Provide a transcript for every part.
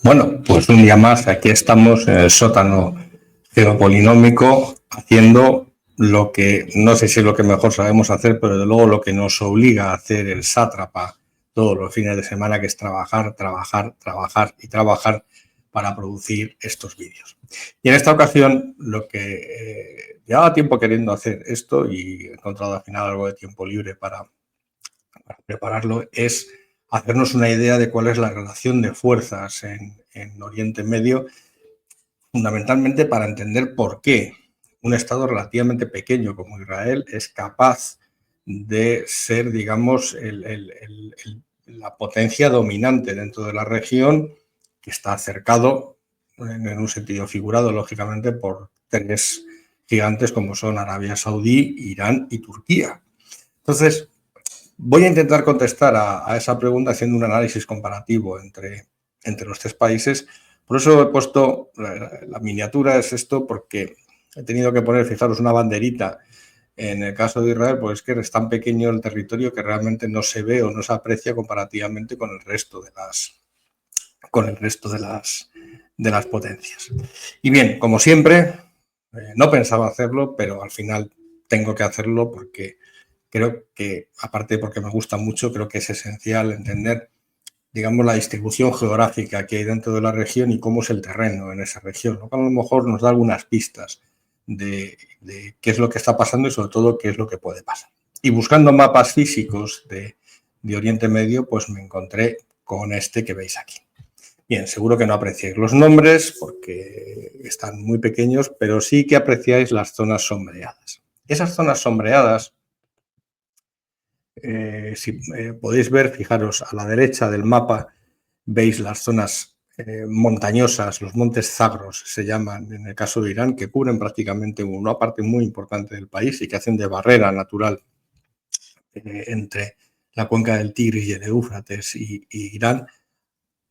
Bueno, pues un día más, aquí estamos en el sótano geopolinómico haciendo lo que, no sé si es lo que mejor sabemos hacer, pero de luego lo que nos obliga a hacer el sátrapa todos los fines de semana, que es trabajar, trabajar, trabajar y trabajar para producir estos vídeos. Y en esta ocasión, lo que llevaba tiempo queriendo hacer esto y he encontrado al final algo de tiempo libre para prepararlo, es hacernos una idea de cuál es la relación de fuerzas en Oriente Medio, fundamentalmente para entender por qué un Estado relativamente pequeño como Israel es capaz de ser, digamos, la potencia dominante dentro de la región, que está cercado, en un sentido figurado, lógicamente, por tres gigantes como son Arabia Saudí, Irán y Turquía. Entonces, voy a intentar contestar a esa pregunta haciendo un análisis comparativo entre los tres países. Por eso he puesto la miniatura, es esto, porque he tenido que poner, fijaros, una banderita en el caso de Israel, pues es que es tan pequeño el territorio que realmente no se ve o no se aprecia comparativamente con el resto de las potencias. Y bien, como siempre, no pensaba hacerlo, pero al final tengo que hacerlo porque creo que, aparte porque me gusta mucho, creo que es esencial entender, digamos, la distribución geográfica que hay dentro de la región y cómo es el terreno en esa región, lo cual a lo mejor nos da algunas pistas de qué es lo que está pasando y sobre todo qué es lo que puede pasar. Y buscando mapas físicos de Oriente Medio, pues me encontré con este que veis aquí. Bien, seguro que no apreciáis los nombres porque están muy pequeños, pero sí que apreciáis las zonas sombreadas. Esas zonas sombreadas, si podéis ver, fijaros, a la derecha del mapa veis las zonas montañosas, los montes Zagros se llaman en el caso de Irán, que cubren prácticamente una parte muy importante del país y que hacen de barrera natural entre la cuenca del Tigris y el Éufrates y Irán.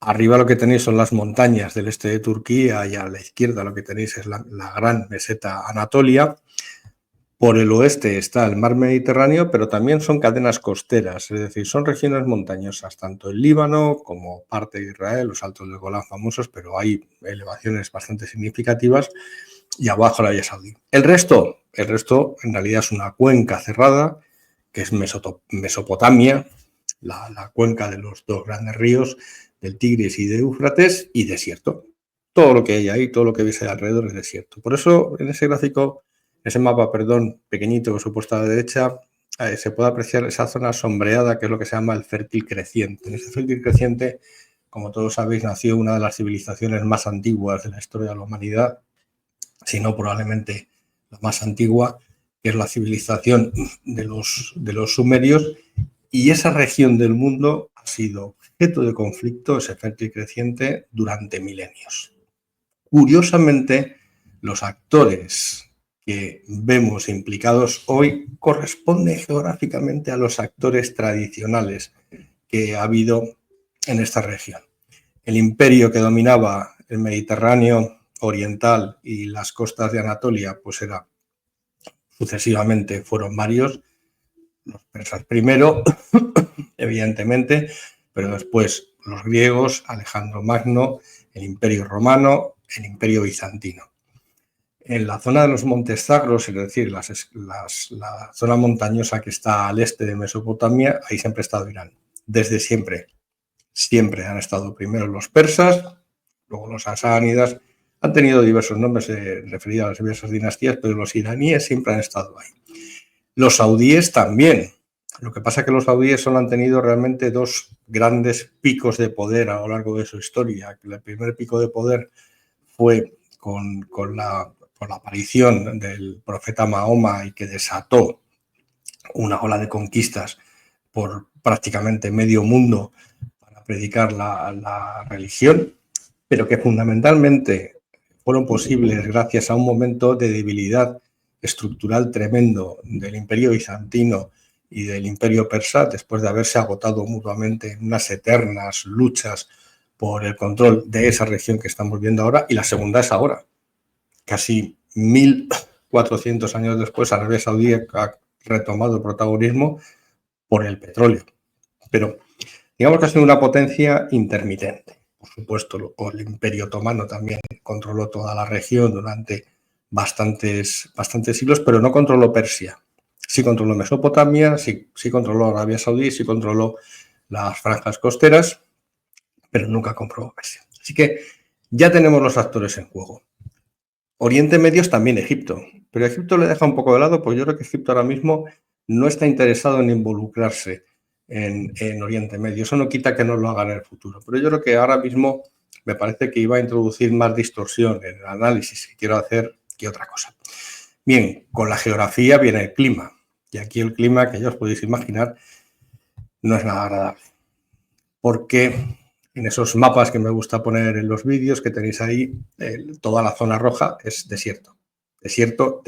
Arriba lo que tenéis son las montañas del este de Turquía y a la izquierda lo que tenéis es la gran meseta Anatolia. Por el oeste está el mar Mediterráneo, pero también son cadenas costeras, es decir, son regiones montañosas, tanto el Líbano como parte de Israel, los Altos del Golán famosos, pero hay elevaciones bastante significativas, y abajo la Arabia Saudí. El resto en realidad es una cuenca cerrada, que es Mesopotamia, la cuenca de los dos grandes ríos, del Tigris y de Éufrates, y desierto. Todo lo que hay ahí, todo lo que veis ahí alrededor es desierto. Por eso, en ese gráfico, ese mapa, pequeñito que os he puesto a la derecha, se puede apreciar esa zona sombreada, que es lo que se llama el fértil creciente. En ese fértil creciente, como todos sabéis, nació una de las civilizaciones más antiguas de la historia de la humanidad, si no probablemente la más antigua, que es la civilización de los sumerios, y esa región del mundo ha sido objeto de conflicto, ese fértil creciente, durante milenios. Curiosamente, los actores que vemos implicados hoy corresponden geográficamente a los actores tradicionales que ha habido en esta región. El imperio que dominaba el Mediterráneo oriental y las costas de Anatolia, pues era sucesivamente, fueron varios, los persas primero, evidentemente, pero después los griegos, Alejandro Magno, el Imperio Romano, el Imperio Bizantino. En la zona de los Montes Zagros, es decir, la zona montañosa que está al este de Mesopotamia, ahí siempre ha estado Irán. Desde siempre. Siempre han estado primero los persas, luego los asánidas, han tenido diversos nombres referidos a las diversas dinastías, pero los iraníes siempre han estado ahí. Los saudíes también. Lo que pasa es que los saudíes solo han tenido realmente dos grandes picos de poder a lo largo de su historia. El primer pico de poder fue con la aparición del profeta Mahoma y que desató una ola de conquistas por prácticamente medio mundo para predicar la religión, pero que fundamentalmente fueron posibles gracias a un momento de debilidad estructural tremendo del Imperio bizantino y del Imperio persa, después de haberse agotado mutuamente en unas eternas luchas por el control de esa región que estamos viendo ahora. Y la segunda es ahora. Casi 1400 años después, Arabia Saudí ha retomado el protagonismo por el petróleo. Pero digamos que ha sido una potencia intermitente. por supuesto, el Imperio Otomano también controló toda la región durante bastantes siglos, pero no controló Persia. Sí controló Mesopotamia, sí controló Arabia Saudí, sí controló las franjas costeras, pero nunca controló Persia. Así que ya tenemos los actores en juego. Oriente Medio es también Egipto, pero Egipto le deja un poco de lado, pues yo creo que Egipto ahora mismo no está interesado en involucrarse en Oriente Medio. Eso no quita que no lo haga en el futuro, pero yo creo que ahora mismo me parece que iba a introducir más distorsión en el análisis que quiero hacer que otra cosa. Bien, con la geografía viene el clima, y aquí el clima, que ya os podéis imaginar, no es nada agradable, porque en esos mapas que me gusta poner en los vídeos que tenéis ahí, toda la zona roja es desierto. Desierto,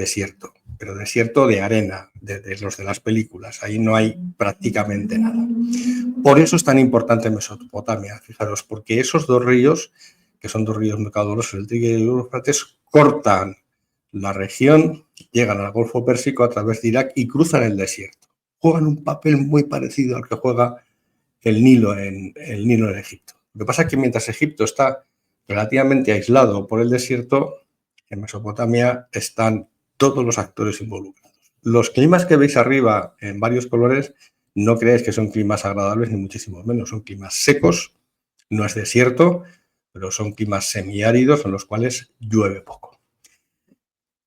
pero desierto de arena, de los de las películas. Ahí no hay prácticamente nada. Por eso es tan importante Mesopotamia, fijaros, porque esos dos ríos, que son dos ríos muy caudalosos, el Tigris y el Éufrates, cortan la región, llegan al Golfo Pérsico a través de Irak y cruzan el desierto. Juegan un papel muy parecido al que juega el Nilo en Egipto. Lo que pasa es que mientras Egipto está relativamente aislado por el desierto, en Mesopotamia están todos los actores involucrados. Los climas que veis arriba en varios colores, no creáis que son climas agradables, ni muchísimo menos. Son climas secos, no es desierto, pero son climas semiáridos en los cuales llueve poco.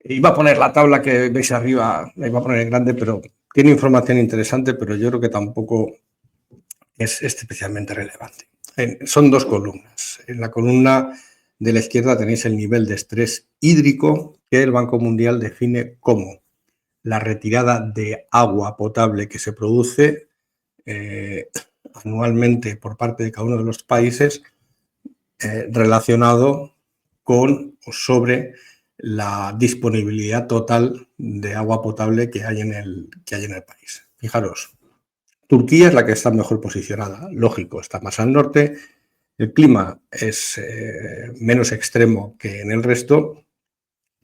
Iba a poner la tabla que veis arriba, la iba a poner en grande, pero tiene información interesante, pero yo creo que tampoco es especialmente relevante. Son dos columnas. En la columna de la izquierda tenéis el nivel de estrés hídrico que el Banco Mundial define como la retirada de agua potable que se produce anualmente por parte de cada uno de los países relacionado con o sobre la disponibilidad total de agua potable que hay en el país. Fijaros, Turquía es la que está mejor posicionada, lógico, está más al norte, el clima es menos extremo que en el resto,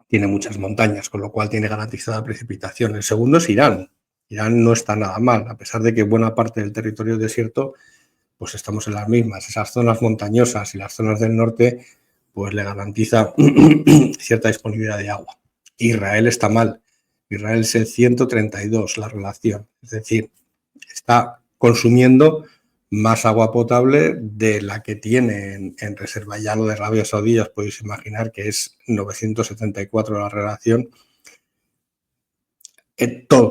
tiene muchas montañas, con lo cual tiene garantizada precipitación. El segundo es Irán. Irán no está nada mal, a pesar de que buena parte del territorio es desierto, pues estamos en las mismas. Esas zonas montañosas y las zonas del norte, pues le garantiza cierta disponibilidad de agua. Israel está mal. Israel es el 132, la relación. Es decir, está consumiendo más agua potable de la que tiene en reserva. Ya lo de Arabia Saudí, os podéis imaginar que es 974 la relación.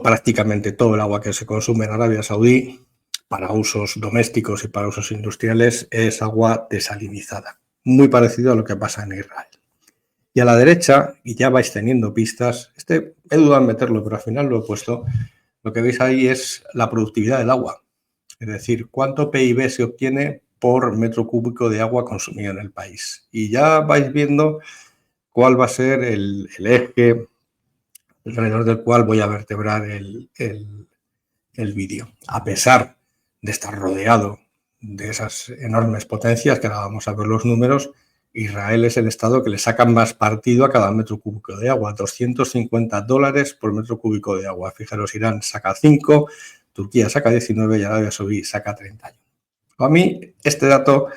Prácticamente todo el agua que se consume en Arabia Saudí para usos domésticos y para usos industriales es agua desalinizada, muy parecido a lo que pasa en Israel. Y a la derecha, y ya vais teniendo pistas, he dudado en meterlo, pero al final lo he puesto, lo que veis ahí es la productividad del agua. Es decir, cuánto PIB se obtiene por metro cúbico de agua consumido en el país. Y ya vais viendo cuál va a ser el eje alrededor del cual voy a vertebrar el vídeo. A pesar de estar rodeado de esas enormes potencias, que ahora vamos a ver los números, Israel es el estado que le saca más partido a cada metro cúbico de agua, $250 por metro cúbico de agua. Fijaros, Irán saca 5, Turquía saca 19 y Arabia Saudí saca 31. A mí este dato,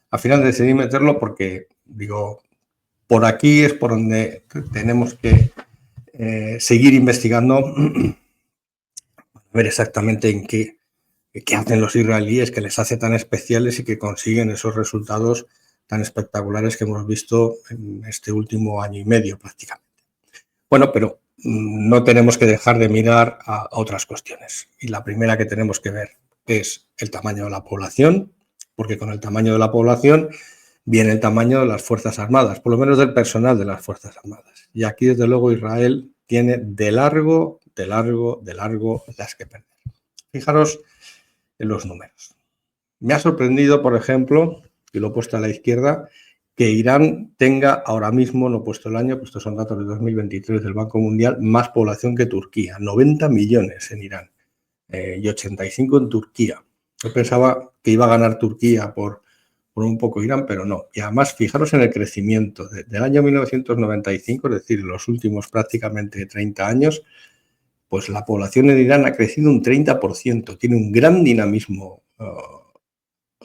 al final decidí meterlo porque, digo, por aquí es por donde tenemos que seguir investigando, ver exactamente en qué hacen los israelíes que les hace tan especiales y que consiguen esos resultados tan espectaculares que hemos visto en este último año y medio prácticamente. Bueno, pero no tenemos que dejar de mirar a otras cuestiones. Y la primera que tenemos que ver es el tamaño de la población, porque con el tamaño de la población viene el tamaño de las Fuerzas Armadas, por lo menos del personal de las Fuerzas Armadas. Y aquí, desde luego, Israel tiene de largo las que perder. Fijaros en los números. Me ha sorprendido, por ejemplo, y lo he puesto a la izquierda, que Irán tenga ahora mismo, no he puesto el año, pues estos son datos de 2023 del Banco Mundial, más población que Turquía, 90 millones en Irán y 85 en Turquía. Yo pensaba que iba a ganar Turquía por un poco Irán, pero no. Y además, fijaros en el crecimiento. Del año 1995, es decir, los últimos prácticamente 30 años, pues la población en Irán ha crecido un 30%, tiene un gran dinamismo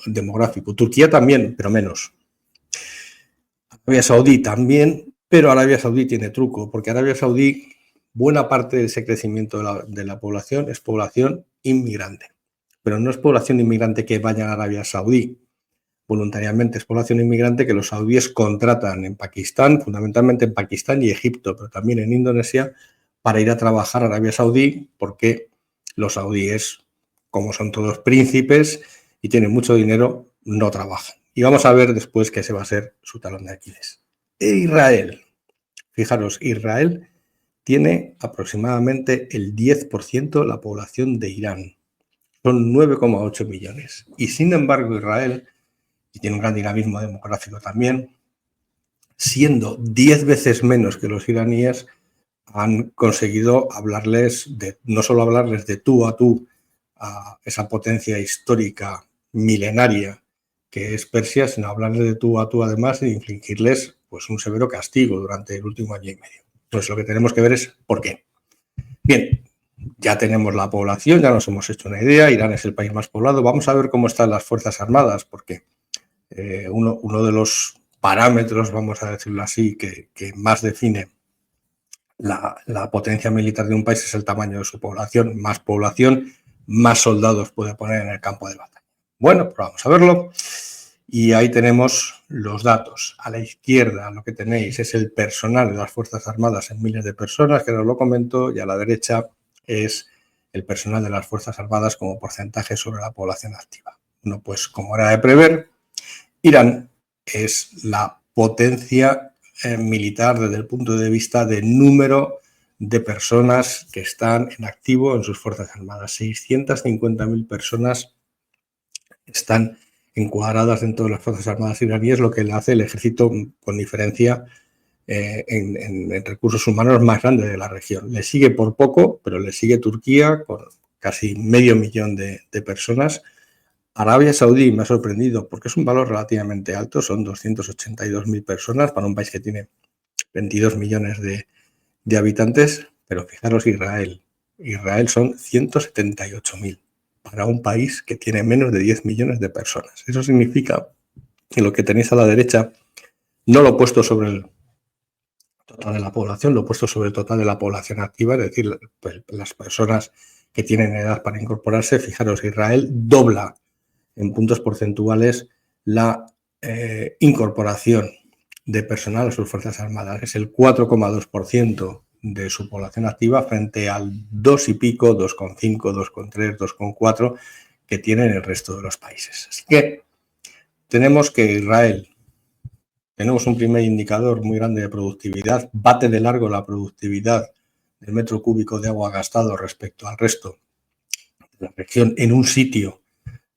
demográfico. Turquía también, pero menos. Arabia Saudí también, pero Arabia Saudí tiene truco, porque Arabia Saudí, buena parte de ese crecimiento de la población es población inmigrante, pero no es población inmigrante que vaya a Arabia Saudí voluntariamente, es población inmigrante que los saudíes contratan en Pakistán, fundamentalmente en Pakistán y Egipto, pero también en Indonesia, para ir a trabajar a Arabia Saudí, porque los saudíes, como son todos príncipes y tienen mucho dinero, no trabajan. Y vamos a ver después que ese va a ser su talón de Aquiles. Israel. Fijaros, Israel tiene aproximadamente el 10% de la población de Irán. Son 9,8 millones. Y sin embargo, Israel, y tiene un gran dinamismo demográfico también, siendo 10 veces menos que los iraníes, han conseguido hablarles no solo hablarles de tú a esa potencia histórica milenaria que es Persia, sino hablarles de tú a tú además e infligirles pues un severo castigo durante el último año y medio. Entonces lo que tenemos que ver es por qué. Bien, ya tenemos la población, ya nos hemos hecho una idea, Irán es el país más poblado, vamos a ver cómo están las Fuerzas Armadas, porque uno de los parámetros, vamos a decirlo así, que más define la potencia militar de un país es el tamaño de su población, más soldados puede poner en el campo de batalla. Bueno, pues vamos a verlo. Y ahí tenemos los datos. A la izquierda lo que tenéis es el personal de las Fuerzas Armadas en miles de personas, que os lo comento, y a la derecha es el personal de las Fuerzas Armadas como porcentaje sobre la población activa. Bueno, pues como era de prever, Irán es la potencia militar desde el punto de vista del número de personas que están en activo en sus Fuerzas Armadas. 650.000 personas están encuadradas dentro de las Fuerzas Armadas iraníes, lo que le hace el ejército con diferencia en recursos humanos más grande de la región. Le sigue por poco, pero le sigue Turquía con casi 500.000 de personas. Arabia Saudí me ha sorprendido porque es un valor relativamente alto, son 282.000 personas para un país que tiene 22 millones de habitantes, pero fijaros Israel son 178.000 para un país que tiene menos de 10 millones de personas. Eso significa que lo que tenéis a la derecha no lo he puesto sobre el total de la población, lo he puesto sobre el total de la población activa, es decir, pues, las personas que tienen edad para incorporarse. Fijaros, Israel dobla en puntos porcentuales la incorporación de personal a sus Fuerzas Armadas. Es el 4,2% de su población activa frente al 2 y pico, 2,5, 2,3, 2,4 que tienen el resto de los países. Así que tenemos que Israel, tenemos un primer indicador muy grande de productividad, bate de largo la productividad del metro cúbico de agua gastado respecto al resto de la región en un sitio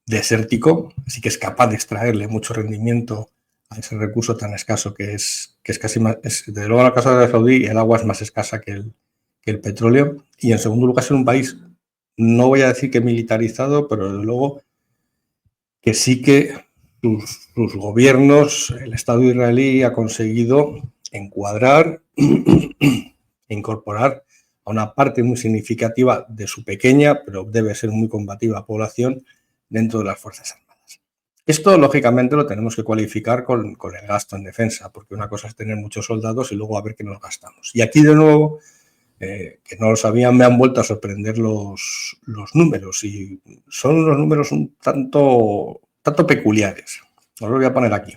desértico, así que es capaz de extraerle mucho rendimiento a ese recurso tan escaso que es casi más, desde luego en el caso de Arabia Saudí el agua es más escasa que el petróleo, y en segundo lugar es un país, no voy a decir que militarizado, pero desde luego que sí que sus gobiernos, el Estado israelí ha conseguido encuadrar e incorporar a una parte muy significativa de su pequeña, pero debe ser muy combativa población dentro de las Fuerzas Armadas. Esto, lógicamente, lo tenemos que cualificar con el gasto en defensa, porque una cosa es tener muchos soldados y luego a ver qué nos gastamos. Y aquí, de nuevo, que no lo sabían, me han vuelto a sorprender los números, y son unos números un tanto peculiares. Os lo voy a poner aquí.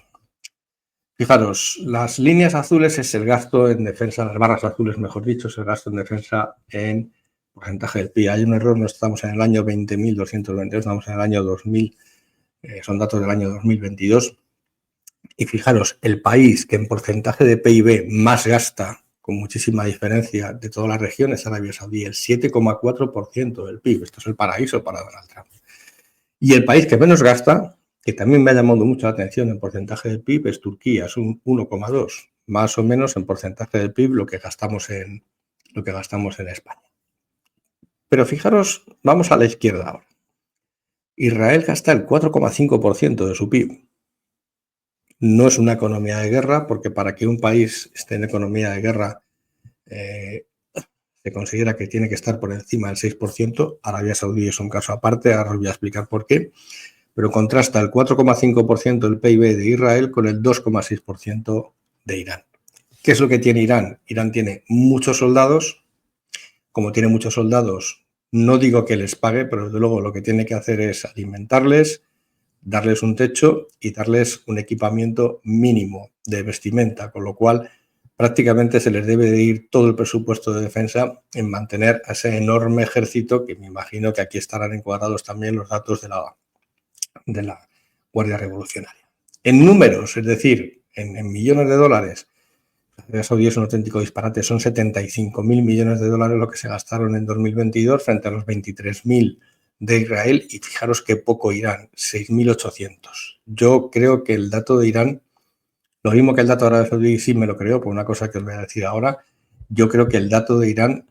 Fijaros, las líneas azules es el gasto en defensa, las barras azules, mejor dicho, es el gasto en defensa en porcentaje del PIB. Hay un error, no estamos en el año 20.222, estamos en el año 2000, son datos del año 2022. Y fijaros, el país que en porcentaje de PIB más gasta, con muchísima diferencia de toda la región, es Arabia Saudí, el 7,4% del PIB. Esto es el paraíso para Donald Trump. Y el país que menos gasta, que también me ha llamado mucho la atención en porcentaje del PIB, es Turquía, es un 1,2, más o menos en porcentaje del PIB lo que gastamos en España. Pero fijaros, vamos a la izquierda ahora. Israel gasta el 4,5% de su PIB. No es una economía de guerra, porque para que un país esté en economía de guerra se considera que tiene que estar por encima del 6%. Arabia Saudí es un caso aparte, ahora os voy a explicar por qué. Pero contrasta el 4,5% del PIB de Israel con el 2,6% de Irán. ¿Qué es lo que tiene Irán? Irán tiene muchos soldados. Como tiene muchos soldados, no digo que les pague, pero desde luego lo que tiene que hacer es alimentarles, darles un techo y darles un equipamiento mínimo de vestimenta, con lo cual prácticamente se les debe de ir todo el presupuesto de defensa en mantener a ese enorme ejército, que me imagino que aquí estarán encuadrados también los datos de la Guardia Revolucionaria. En números, es decir, en millones de dólares, Arabia Saudí es un auténtico disparate, son 75.000 millones de dólares lo que se gastaron en 2022 frente a los 23.000 de Israel, y fijaros qué poco Irán, 6.800. Yo creo que el dato de Irán, lo mismo que el dato de Arabia Saudí, sí me lo creo, por una cosa que os voy a decir ahora, yo creo que el dato de Irán,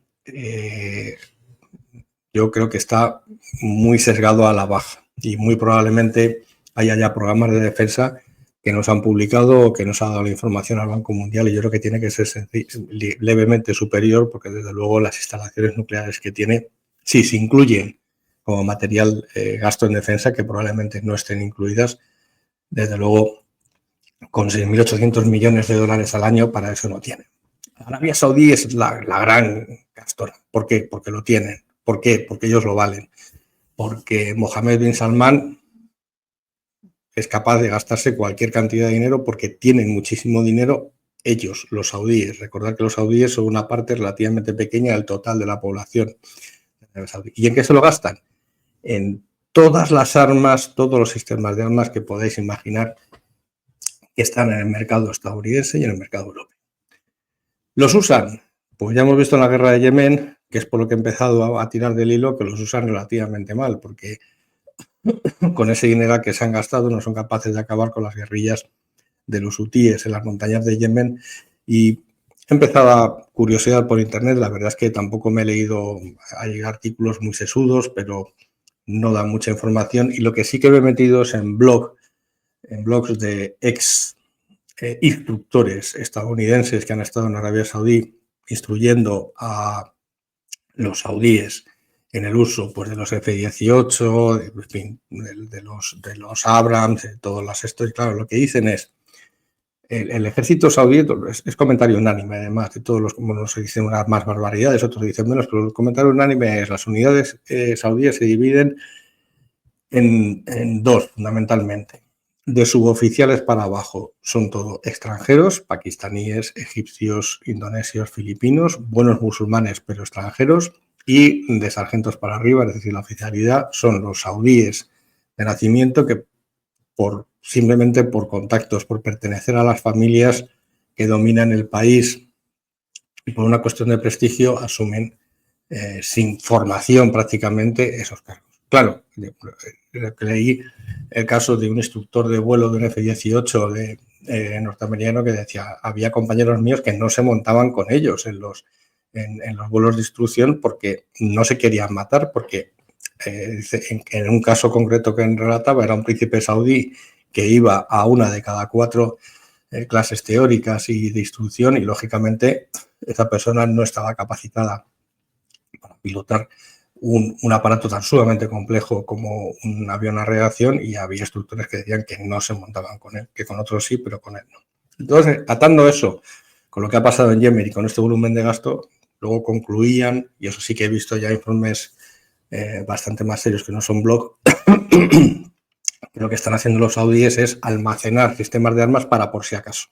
yo creo que está muy sesgado a la baja y muy probablemente haya ya programas de defensa que nos han publicado o que nos ha dado la información al Banco Mundial, y yo creo que tiene que ser levemente superior, porque desde luego las instalaciones nucleares que tiene, sí, se incluyen como material gasto en defensa, que probablemente no estén incluidas, desde luego con 6.800 millones de dólares al año para eso no tiene. Arabia Saudí es la gran gastora. ¿Por qué? Porque lo tienen. ¿Por qué? Porque ellos lo valen. Porque Mohammed bin Salman es capaz de gastarse cualquier cantidad de dinero porque tienen muchísimo dinero ellos, los saudíes. Recordad que los saudíes son una parte relativamente pequeña del total de la población. ¿Y en qué se lo gastan? En todas las armas, todos los sistemas de armas que podáis imaginar que están en el mercado estadounidense y en el mercado europeo. ¿Los usan? Pues ya hemos visto en la guerra de Yemen, que es por lo que he empezado a tirar del hilo, que los usan relativamente mal, porque con ese dinero que se han gastado no son capaces de acabar con las guerrillas de los hutíes en las montañas de Yemen. Y he empezado a curiosidad por internet, la verdad es que tampoco me he leído, hay artículos muy sesudos, pero no dan mucha información, y lo que sí que me he metido es en blogs de ex instructores estadounidenses que han estado en Arabia Saudí instruyendo a los saudíes en el uso, pues, de los F-18, de los Abrams, de todas las esto, y claro, lo que dicen es el ejército saudí, es comentario unánime además, de todos los, como se dicen unas más barbaridades, otros dicen menos, pero el comentario unánime es: las unidades saudíes se dividen en dos fundamentalmente. De suboficiales para abajo son todo extranjeros, pakistaníes, egipcios, indonesios, filipinos, buenos musulmanes pero extranjeros, y de sargentos para arriba, es decir, la oficialidad son los saudíes de nacimiento que simplemente por contactos, por pertenecer a las familias que dominan el país y por una cuestión de prestigio asumen sin formación prácticamente esos cargos. Claro, leí el caso de un instructor de vuelo de un F-18 norteamericano que decía: había compañeros míos que no se montaban con ellos en los vuelos de instrucción porque no se querían matar, porque en un caso concreto que relataba era un príncipe saudí que iba a una de cada 4 clases teóricas y de instrucción, y lógicamente esa persona no estaba capacitada para pilotar un aparato tan sumamente complejo como un avión a reacción, y había instructores que decían que no se montaban con él, que con otros sí, pero con él no. Entonces, atando eso con lo que ha pasado en Yemen y con este volumen de gasto, luego concluían, y eso sí que he visto ya informes bastante más serios que no son blog, que lo que están haciendo los saudíes es almacenar sistemas de armas para por si acaso.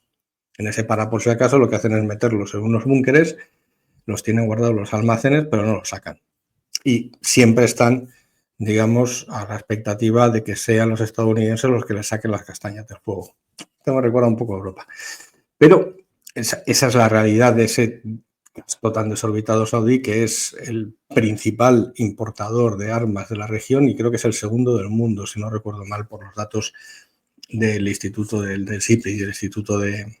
En ese para por si acaso lo que hacen es meterlos en unos búnkeres, los tienen guardados los almacenes, pero no los sacan. Y siempre están, digamos, a la expectativa de que sean los estadounidenses los que les saquen las castañas del fuego. Esto me recuerda un poco a Europa. Pero esa es la realidad de ese gasto tan desorbitado saudí, que es el principal importador de armas de la región y creo que es el segundo del mundo, si no recuerdo mal, por los datos del Instituto del SIPRI y del Instituto de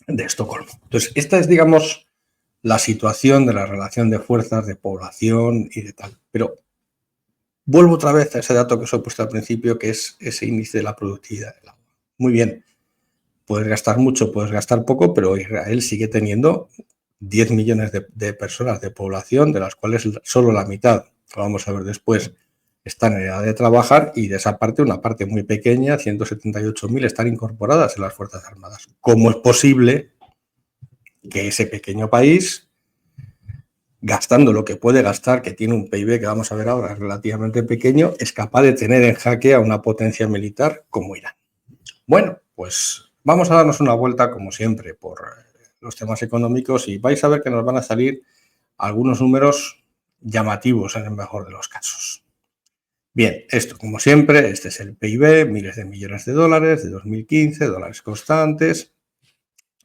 Estocolmo. Entonces, esta es, digamos, la situación de la relación de fuerzas, de población y de tal. Pero vuelvo otra vez a ese dato que os he puesto al principio, que es ese índice de la productividad del agua. Muy bien, puedes gastar mucho, puedes gastar poco, pero Israel sigue teniendo 10 millones de personas de población, de las cuales solo la mitad, lo vamos a ver después, están en edad de trabajar y de esa parte, una parte muy pequeña, 178.000, están incorporadas en las Fuerzas Armadas. ¿Cómo es posible que ese pequeño país, gastando lo que puede gastar, que tiene un PIB que vamos a ver ahora relativamente pequeño, es capaz de tener en jaque a una potencia militar como Irán? Bueno, pues vamos a darnos una vuelta, como siempre, por los temas económicos y vais a ver que nos van a salir algunos números llamativos en el mejor de los casos. Bien, esto como siempre, este es el PIB, miles de millones de dólares de 2015, dólares constantes.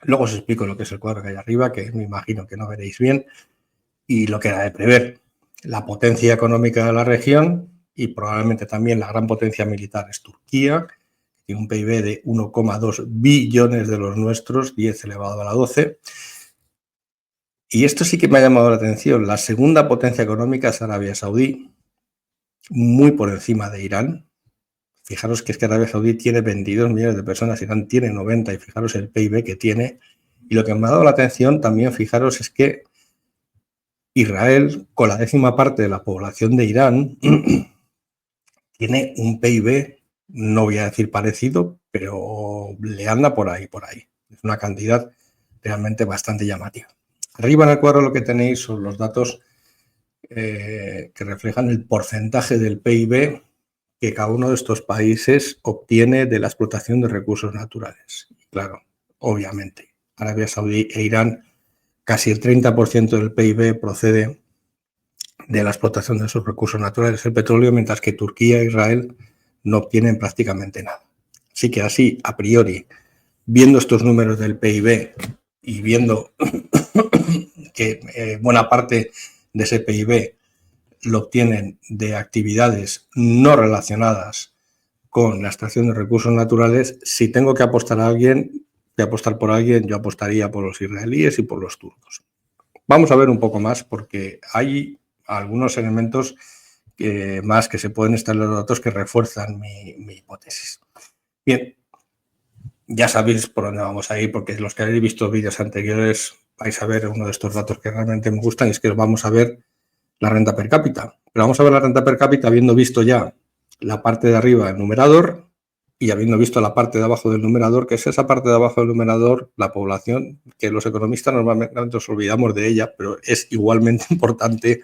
Luego os explico lo que es el cuadro que hay arriba, que me imagino que no veréis bien, y lo que era de prever. La potencia económica de la región y probablemente también la gran potencia militar es Turquía, que tiene un PIB de 1,2 billones de los nuestros, 10 elevado a la 12. Y esto sí que me ha llamado la atención. La segunda potencia económica es Arabia Saudí, muy por encima de Irán. Fijaros que es que Arabia Saudí tiene 22 millones de personas, Irán tiene 90, y fijaros el PIB que tiene. Y lo que me ha dado la atención también, fijaros, es que Israel, con la 10ª parte de la población de Irán, tiene un PIB, no voy a decir parecido, pero le anda por ahí, por ahí. Es una cantidad realmente bastante llamativa. Arriba en el cuadro lo que tenéis son los datos que reflejan el porcentaje del PIB que cada uno de estos países obtiene de la explotación de recursos naturales. Claro, obviamente, Arabia Saudí e Irán, casi el 30% del PIB procede de la explotación de esos recursos naturales, el petróleo, mientras que Turquía e Israel no obtienen prácticamente nada. Así que así, a priori, viendo estos números del PIB y viendo que buena parte de ese PIB lo obtienen de actividades no relacionadas con la extracción de recursos naturales, si tengo que apostar a alguien, de apostar por alguien, yo apostaría por los israelíes y por los turcos. Vamos a ver un poco más porque hay algunos elementos más que se pueden estar en los datos que refuerzan mi hipótesis. Bien, ya sabéis por dónde vamos a ir, porque los que habéis visto vídeos anteriores vais a ver uno de estos datos que realmente me gustan, y es que vamos a ver la renta per cápita. Pero vamos a ver la renta per cápita habiendo visto ya la parte de arriba del numerador y habiendo visto la parte de abajo del numerador, que es esa parte de abajo del numerador, la población, que los economistas normalmente nos olvidamos de ella, pero es igualmente importante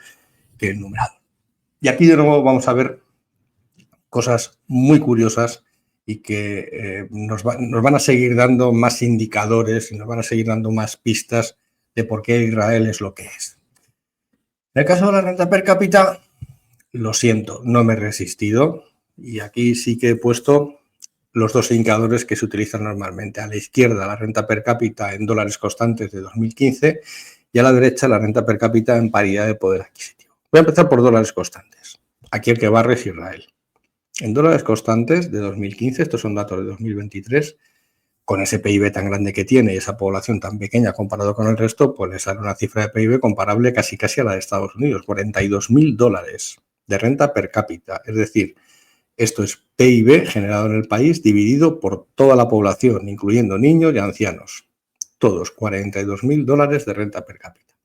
que el numerador. Y aquí de nuevo vamos a ver cosas muy curiosas y que nos van a seguir dando más indicadores y nos van a seguir dando más pistas de por qué Israel es lo que es. En el caso de la renta per cápita, lo siento, no me he resistido y aquí sí que he puesto los dos indicadores que se utilizan normalmente. A la izquierda, la renta per cápita en dólares constantes de 2015 y a la derecha, la renta per cápita en paridad de poder adquisitivo. Voy a empezar por dólares constantes. Aquí el que barre es Israel. En dólares constantes de 2015, estos son datos de 2023, con ese PIB tan grande que tiene y esa población tan pequeña comparado con el resto, pues le sale una cifra de PIB comparable casi a la de Estados Unidos, $42.000 de renta per cápita. Es decir, esto es PIB generado en el país dividido por toda la población, incluyendo niños y ancianos. Todos, $42.000 de renta per cápita.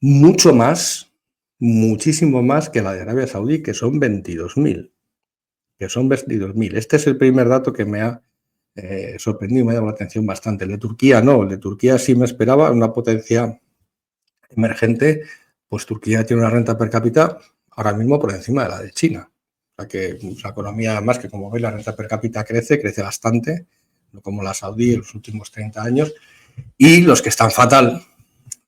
Mucho más, muchísimo más que la de Arabia Saudí, que son 22.000. Este es el primer dato que me ha sorprendido y me ha llamado la atención bastante. El de Turquía no, el de Turquía sí me esperaba una potencia emergente, pues Turquía tiene una renta per cápita ahora mismo por encima de la de China. O sea que la economía, además, que como veis la renta per cápita crece bastante, no como la saudí en los últimos 30 años, y los que están fatal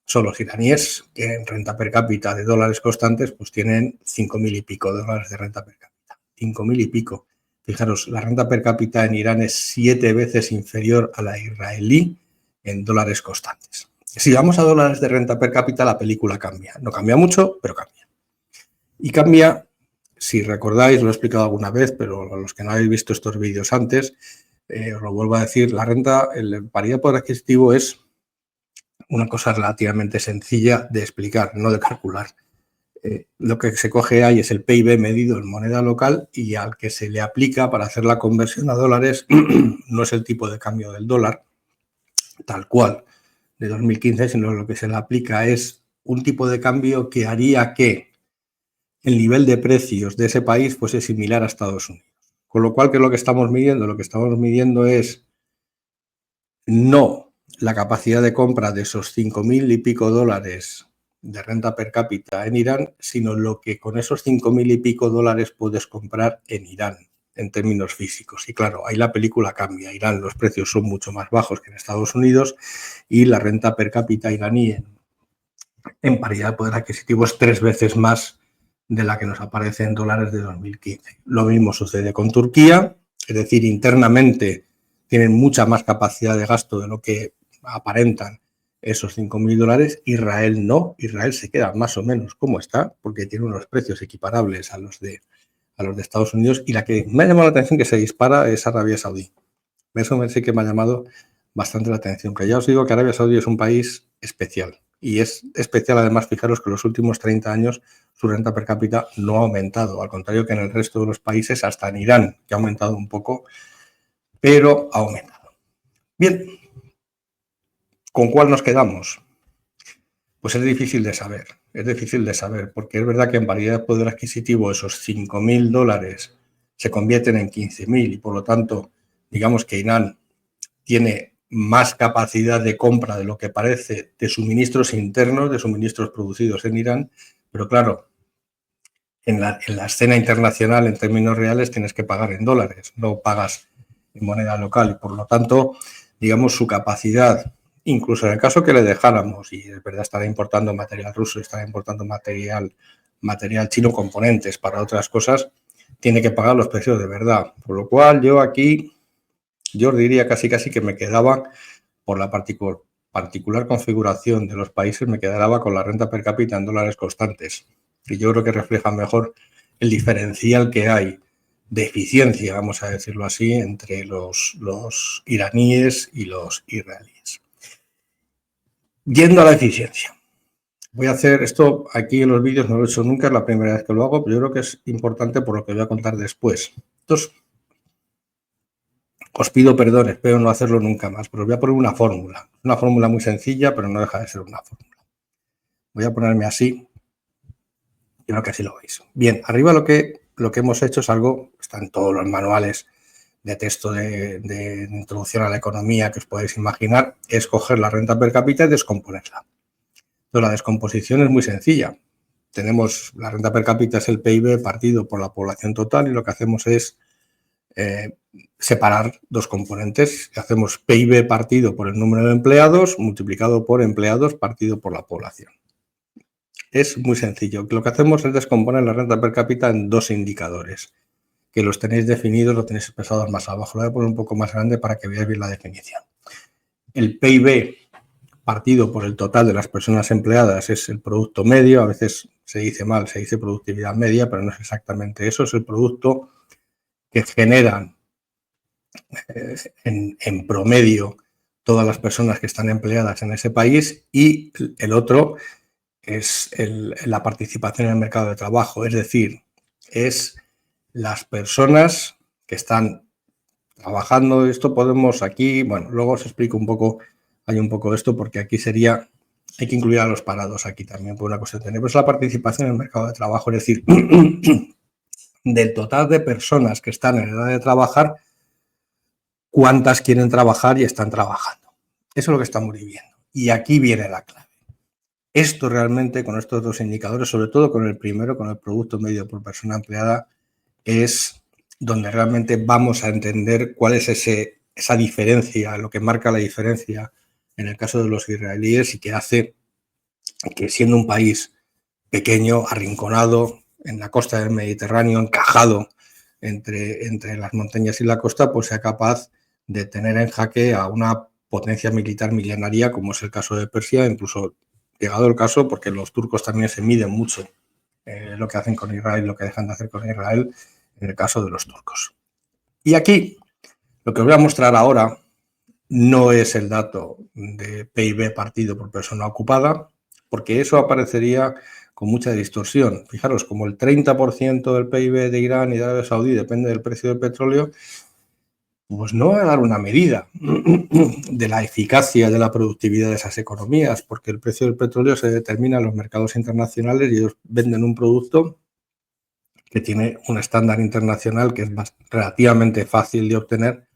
son los iraníes, que en renta per cápita de dólares constantes pues tienen 5.000 y pico de dólares de renta per cápita. 5.000 y pico. Fijaros, la renta per cápita en Irán es 7 veces inferior a la israelí en dólares constantes. Si vamos a dólares de renta per cápita, la película cambia. No cambia mucho, pero cambia. Y cambia, si recordáis, lo he explicado alguna vez, pero los que no habéis visto estos vídeos antes, os lo vuelvo a decir, la renta, el paridad de poder adquisitivo es una cosa relativamente sencilla de explicar, no de calcular. Lo que se coge ahí es el PIB medido en moneda local y al que se le aplica para hacer la conversión a dólares no es el tipo de cambio del dólar, tal cual, de 2015, sino lo que se le aplica es un tipo de cambio que haría que el nivel de precios de ese país fuese similar a Estados Unidos. Con lo cual, ¿qué es lo que estamos midiendo? Lo que estamos midiendo es no la capacidad de compra de esos 5.000 y pico dólares de renta per cápita en Irán, sino lo que con esos 5.000 y pico dólares puedes comprar en Irán en términos físicos. Y claro, ahí la película cambia. Irán, los precios son mucho más bajos que en Estados Unidos y la renta per cápita iraní en paridad de poder adquisitivo es 3 veces más de la que nos aparece en dólares de 2015. Lo mismo sucede con Turquía, es decir, internamente tienen mucha más capacidad de gasto de lo que aparentan esos 5.000 dólares. Israel no, Israel se queda más o menos como está, porque tiene unos precios equiparables a los de Estados Unidos, y la que me ha llamado la atención que se dispara es Arabia Saudí. Eso sí que me ha llamado bastante la atención, que ya os digo que Arabia Saudí es un país especial, y es especial además, fijaros que en los últimos 30 años su renta per cápita no ha aumentado, al contrario que en el resto de los países, hasta en Irán, que ha aumentado un poco, pero ha aumentado. Bien, ¿con cuál nos quedamos? Pues es difícil de saber, porque es verdad que en paridad de poder adquisitivo esos 5.000 dólares se convierten en 15.000 y por lo tanto, digamos que Irán tiene más capacidad de compra de lo que parece de suministros internos, de suministros producidos en Irán, pero claro, en la escena internacional, en términos reales, tienes que pagar en dólares, no pagas en moneda local, y por lo tanto, digamos, su capacidad, incluso en el caso que le dejáramos, y es verdad, estará importando material ruso, estará importando material chino, componentes para otras cosas, tiene que pagar los precios de verdad. Por lo cual, yo aquí, yo os diría casi que me quedaba, por la particular configuración de los países, me quedaba con la renta per cápita en dólares constantes. Y yo creo que refleja mejor el diferencial que hay de eficiencia, vamos a decirlo así, entre los iraníes y los israelíes. Yendo a la eficiencia. Voy a hacer esto aquí en los vídeos, no lo he hecho nunca, es la primera vez que lo hago, pero yo creo que es importante por lo que voy a contar después. Entonces, os pido perdón, espero no hacerlo nunca más, pero os voy a poner una fórmula muy sencilla, pero no deja de ser una fórmula. Voy a ponerme así, yo creo que así lo veis. Bien, arriba lo que hemos hecho es algo, está en todos los manuales de texto de introducción a la economía que os podéis imaginar, es coger la renta per cápita y descomponerla. Entonces, la descomposición es muy sencilla. Tenemos la renta per cápita, es el PIB partido por la población total, y lo que hacemos es separar dos componentes. Hacemos PIB partido por el número de empleados multiplicado por empleados partido por la población. Es muy sencillo. Lo que hacemos es descomponer la renta per cápita en dos indicadores, que los tenéis definidos, lo tenéis expresados más abajo. Lo voy a poner un poco más grande para que veáis bien la definición. El PIB partido por el total de las personas empleadas es el producto medio. A veces se dice mal, se dice productividad media, pero no es exactamente eso. Es el producto que generan en promedio todas las personas que están empleadas en ese país, y el otro es la participación en el mercado de trabajo, es decir, es las personas que están trabajando. Esto podemos aquí, bueno, luego os explico un poco, hay un poco esto, porque aquí sería, hay que incluir a los parados aquí también por una cuestión de tener, pues la participación en el mercado de trabajo, es decir, del total de personas que están en edad de trabajar, cuántas quieren trabajar y están trabajando. Eso es lo que estamos viviendo. Y aquí viene la clave. Esto realmente, con estos dos indicadores, sobre todo con el primero, con el producto medio por persona empleada, es donde realmente vamos a entender cuál es esa diferencia, lo que marca la diferencia en el caso de los israelíes, y que hace que, siendo un país pequeño, arrinconado en la costa del Mediterráneo, encajado entre las montañas y la costa, pues sea capaz de tener en jaque a una potencia militar milenaria, como es el caso de Persia, incluso llegado el caso, porque los turcos también se miden mucho lo que hacen con Israel, lo que dejan de hacer con Israel, en el caso de los turcos. Y aquí, lo que os voy a mostrar ahora no es el dato de PIB partido por persona ocupada, porque eso aparecería con mucha distorsión. Fijaros, como el 30% del PIB de Irán y de Arabia Saudí depende del precio del petróleo, pues no va a dar una medida de la eficacia de la productividad de esas economías, porque el precio del petróleo se determina en los mercados internacionales y ellos venden un producto que tiene un estándar internacional que es relativamente fácil de obtener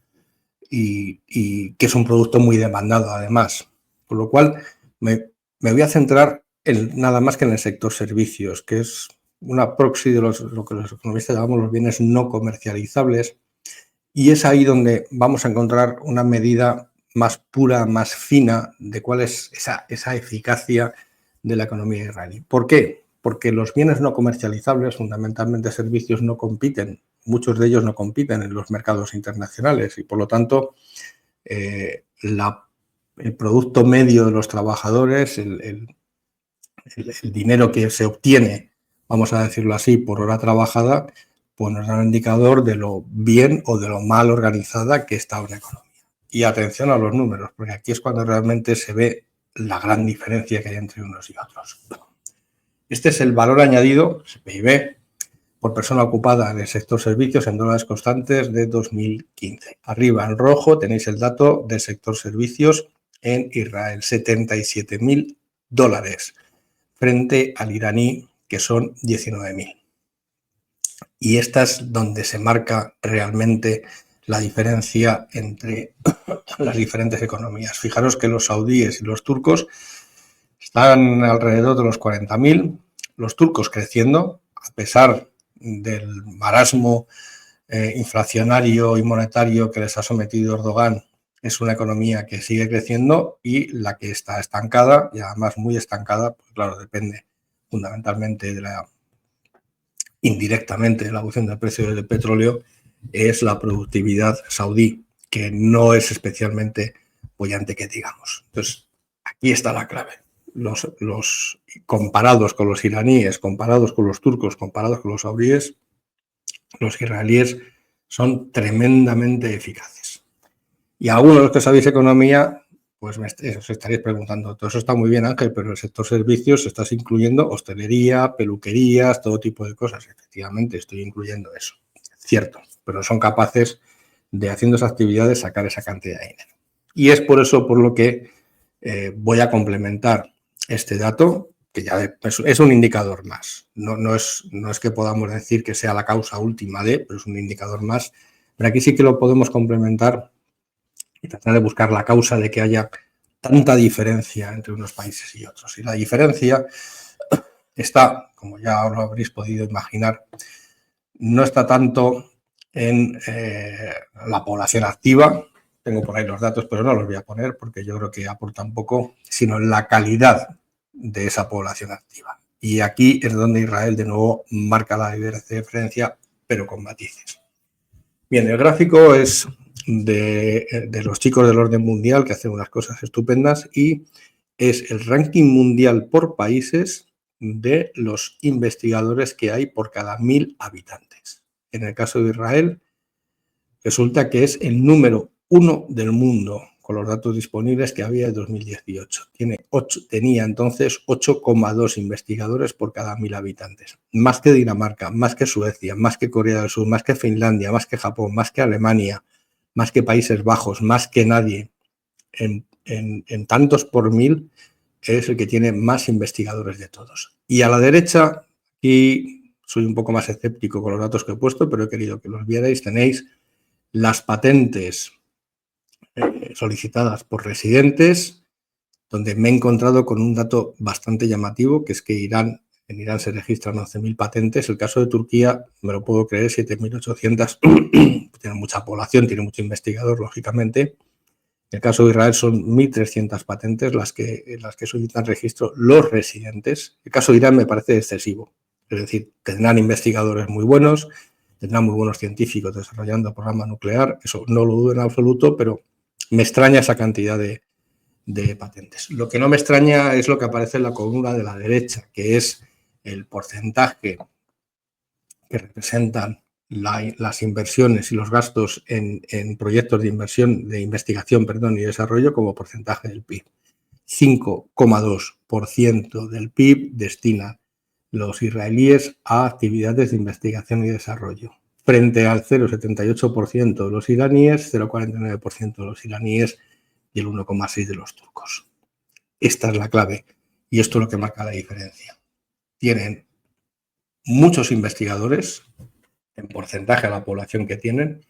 y que es un producto muy demandado además. Con lo cual me voy a centrar nada más que en el sector servicios, que es una proxy de lo que los economistas llamamos los bienes no comercializables, y es ahí donde vamos a encontrar una medida más pura, más fina de cuál es esa eficacia de la economía israelí. ¿Por qué? Porque los bienes no comercializables, fundamentalmente servicios, no compiten, muchos de ellos no compiten en los mercados internacionales y por lo tanto el producto medio de los trabajadores, el dinero que se obtiene, vamos a decirlo así, por hora trabajada, pues nos da un indicador de lo bien o de lo mal organizada que está una economía. Y atención a los números, porque aquí es cuando realmente se ve la gran diferencia que hay entre unos y otros. Este es el valor añadido, PIB, por persona ocupada en el sector servicios en dólares constantes de 2015. Arriba en rojo tenéis el dato del sector servicios en Israel, $77.000 frente al iraní, que son 19.000. Y esta es donde se marca realmente la diferencia entre las diferentes economías. Fijaros que los saudíes y los turcos están alrededor de los 40.000, los turcos creciendo, a pesar del marasmo inflacionario y monetario que les ha sometido Erdogan. Es una economía que sigue creciendo y la que está estancada, y además muy estancada, pues claro, depende fundamentalmente indirectamente de la evolución del precio del petróleo, es la productividad saudí, que no es especialmente boyante que digamos. Entonces, aquí está la clave. Los comparados con los iraníes, comparados con los turcos, comparados con los saudíes, los israelíes son tremendamente eficaces. Y algunos de los que sabéis economía, pues os estaréis preguntando, todo eso está muy bien, Ángel, pero en el sector servicios estás incluyendo hostelería, peluquerías, todo tipo de cosas. Efectivamente, estoy incluyendo eso. Cierto, pero son capaces de, haciendo esas actividades, sacar esa cantidad de dinero. Y es por eso por lo que voy a complementar este dato, que ya es un indicador más. No es que podamos decir que sea la causa última de, pero es un indicador más. Pero aquí sí que lo podemos complementar y tratar de buscar la causa de que haya tanta diferencia entre unos países y otros. Y la diferencia está, como ya lo habréis podido imaginar, no está tanto en la población activa. Tengo por ahí los datos, pero no los voy a poner porque yo creo que aportan poco, sino en la calidad de esa población activa. Y aquí es donde Israel de nuevo marca la diferencia, pero con matices. Bien, el gráfico es de los chicos del orden mundial que hacen unas cosas estupendas y es el ranking mundial por países de los investigadores que hay por cada 1.000 habitantes. En el caso de Israel, resulta que es el número 1 del mundo con los datos disponibles que había en 2018. Tenía entonces 8,2 investigadores por cada 1.000 habitantes. Más que Dinamarca, más que Suecia, más que Corea del Sur, más que Finlandia, más que Japón, más que Alemania, más que Países Bajos, más que nadie. En tantos por 1.000 es el que tiene más investigadores de todos. Y a la derecha, aquí soy un poco más escéptico con los datos que he puesto, pero he querido que los vierais, tenéis las patentes solicitadas por residentes, donde me he encontrado con un dato bastante llamativo, que es que en Irán se registran 11.000 patentes. El caso de Turquía, me lo puedo creer, 7.800. Tiene mucha población, tiene mucho investigador, lógicamente. En el caso de Israel son 1.300 patentes las que solicitan registro los residentes. El caso de Irán me parece excesivo. Es decir, tendrán investigadores muy buenos, tendrán muy buenos científicos desarrollando el programa nuclear, eso no lo dudo en absoluto, pero me extraña esa cantidad de patentes. Lo que no me extraña es lo que aparece en la columna de la derecha, que es el porcentaje que representan las inversiones y los gastos en proyectos de inversión, de investigación, y desarrollo como porcentaje del PIB. 5,2% del PIB destina los israelíes a actividades de investigación y desarrollo, frente al 0,78% de los iraníes, 0,49% de los iraníes y el 1,6% de los turcos. Esta es la clave y esto es lo que marca la diferencia. Tienen muchos investigadores, en porcentaje a la población que tienen,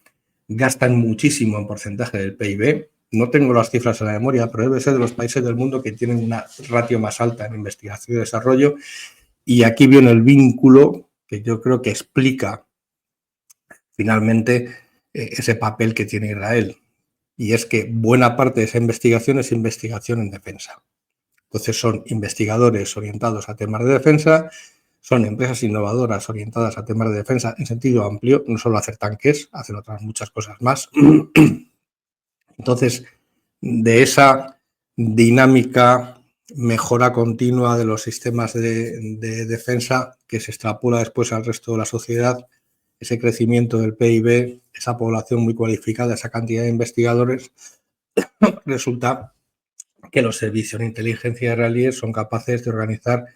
gastan muchísimo en porcentaje del PIB. No tengo las cifras en la memoria, pero debe ser de los países del mundo que tienen una ratio más alta en investigación y desarrollo. Y aquí viene el vínculo que yo creo que explica finalmente ese papel que tiene Israel. Y es que buena parte de esa investigación es investigación en defensa. Entonces son investigadores orientados a temas de defensa, son empresas innovadoras orientadas a temas de defensa en sentido amplio, no solo hacer tanques, hacen otras muchas cosas más. Entonces, de esa dinámica, mejora continua de los sistemas de defensa que se extrapola después al resto de la sociedad, ese crecimiento del PIB, esa población muy cualificada, esa cantidad de investigadores, resulta que los servicios de inteligencia israelíes son capaces de organizar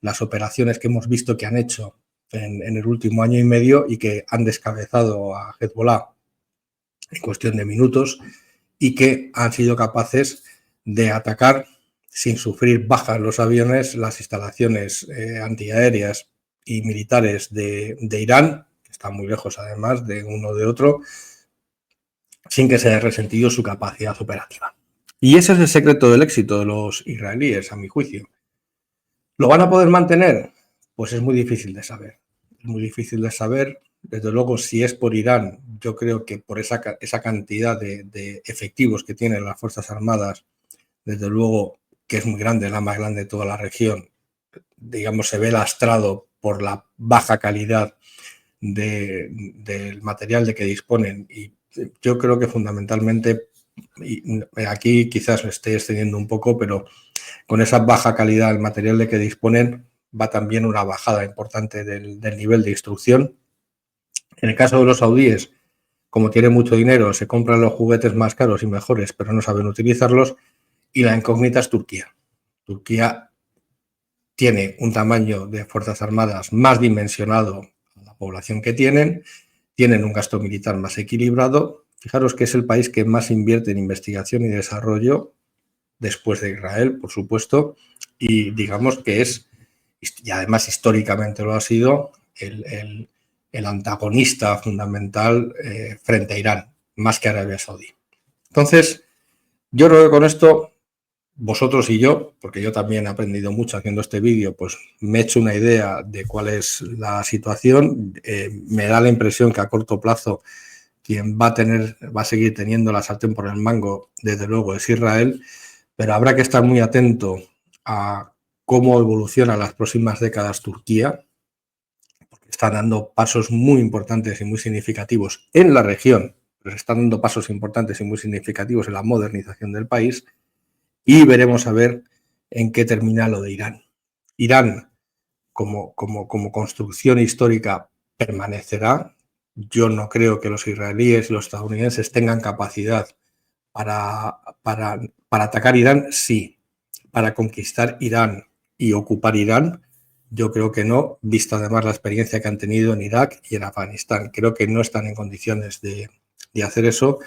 las operaciones que hemos visto que han hecho en el último año y medio y que han descabezado a Hezbollah en cuestión de minutos y que han sido capaces de atacar sin sufrir bajas los aviones las instalaciones antiaéreas y militares de Irán, que están muy lejos además de uno de otro, sin que se haya resentido su capacidad operativa. Y ese es el secreto del éxito de los israelíes, a mi juicio. ¿Lo van a poder mantener? Pues es muy difícil de saber. Es muy difícil de saber. Desde luego, si es por Irán, yo creo que por esa cantidad de efectivos que tienen las Fuerzas Armadas, desde luego que es muy grande, la más grande de toda la región, digamos, se ve lastrado por la baja calidad del material de que disponen. Y yo creo que fundamentalmente, y aquí quizás me esté extendiendo un poco, pero con esa baja calidad del material de que disponen va también una bajada importante del nivel de instrucción. En el caso de los saudíes, como tienen mucho dinero, se compran los juguetes más caros y mejores, pero no saben utilizarlos. Y la incógnita es Turquía. Turquía tiene un tamaño de Fuerzas Armadas más dimensionado a la población que tienen un gasto militar más equilibrado. Fijaros que es el país que más invierte en investigación y desarrollo después de Israel, por supuesto, y digamos que es, y además históricamente lo ha sido, el antagonista fundamental frente a Irán, más que Arabia Saudí. Entonces, yo creo que con esto, vosotros y yo, porque yo también he aprendido mucho haciendo este vídeo, pues me he hecho una idea de cuál es la situación. Me da la impresión que a corto plazo quien va a seguir teniendo la sartén por el mango, desde luego, es Israel, pero habrá que estar muy atento a cómo evoluciona en las próximas décadas Turquía, porque está dando pasos muy importantes y muy significativos en la región, pero se están dando pasos importantes y muy significativos en la modernización del país, y veremos a ver en qué termina lo de Irán. Irán, como construcción histórica, permanecerá. Yo no creo que los israelíes y los estadounidenses tengan capacidad para atacar Irán, sí. Para conquistar Irán y ocupar Irán, yo creo que no, vista además la experiencia que han tenido en Irak y en Afganistán. Creo que no están en condiciones de hacer eso,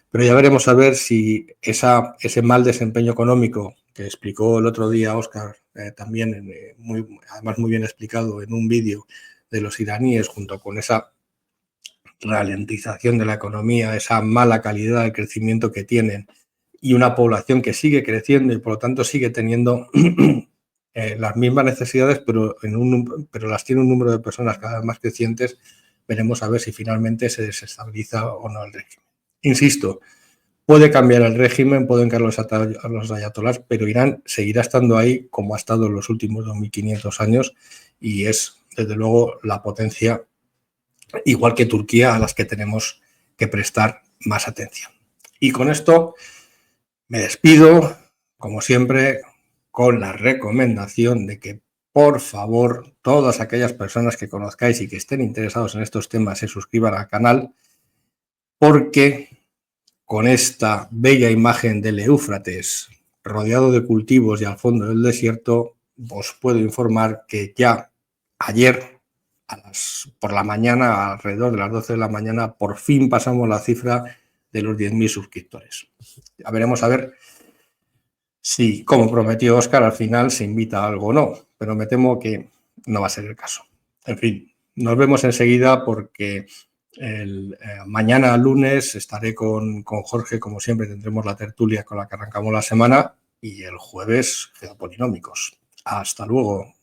pero ya veremos a ver si ese mal desempeño económico que explicó el otro día Óscar, también además muy bien explicado en un vídeo de los iraníes, junto con esa ralentización de la economía, esa mala calidad de crecimiento que tienen y una población que sigue creciendo y por lo tanto sigue teniendo las mismas necesidades, pero las tiene un número de personas cada vez más crecientes. Veremos a ver si finalmente se desestabiliza o no el régimen. Insisto, puede cambiar el régimen, pueden caer los ayatolás, pero Irán seguirá estando ahí como ha estado en los últimos 2500 años y es, desde luego, la potencia, igual que Turquía, a las que tenemos que prestar más atención. Y con esto me despido, como siempre, con la recomendación de que, por favor, todas aquellas personas que conozcáis y que estén interesados en estos temas se suscriban al canal, porque con esta bella imagen del Éufrates rodeado de cultivos y al fondo del desierto, os puedo informar que ya ayer, por la mañana, alrededor de las 12 de la mañana, por fin pasamos la cifra de los 10.000 suscriptores. Ya veremos a ver si, como prometió Óscar, al final se invita a algo o no, pero me temo que no va a ser el caso. En fin, nos vemos enseguida porque mañana lunes estaré con Jorge, como siempre, tendremos la tertulia con la que arrancamos la semana y el jueves geopolinómicos. Hasta luego.